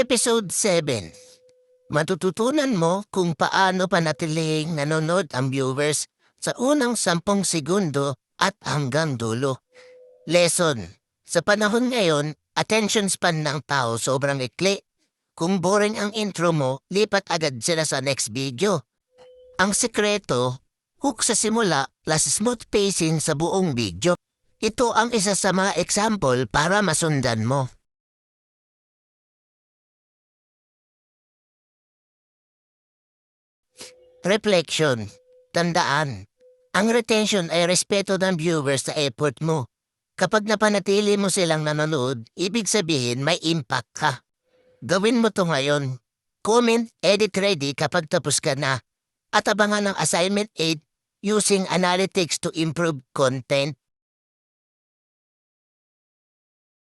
Episode 7. Matututunan mo kung paano panatiling nanonood ang viewers sa unang 10 segundo at hanggang dulo. Lesson. Sa panahon ngayon, attention span ng tao sobrang ikli. Kung boring ang intro mo, lipat agad sila sa next video. Ang sekreto, hook sa simula plus smooth pacing sa buong video. Ito ang isa sa mga example para masundan mo. Reflection. Tandaan, ang retention ay respeto ng viewers sa effort mo. Kapag napanatili mo silang nanonood, ibig sabihin may impact ka. Gawin mo to ngayon. Comment, edit ready kapag tapos ka na. At abangan ang assignment 8 using analytics to improve content.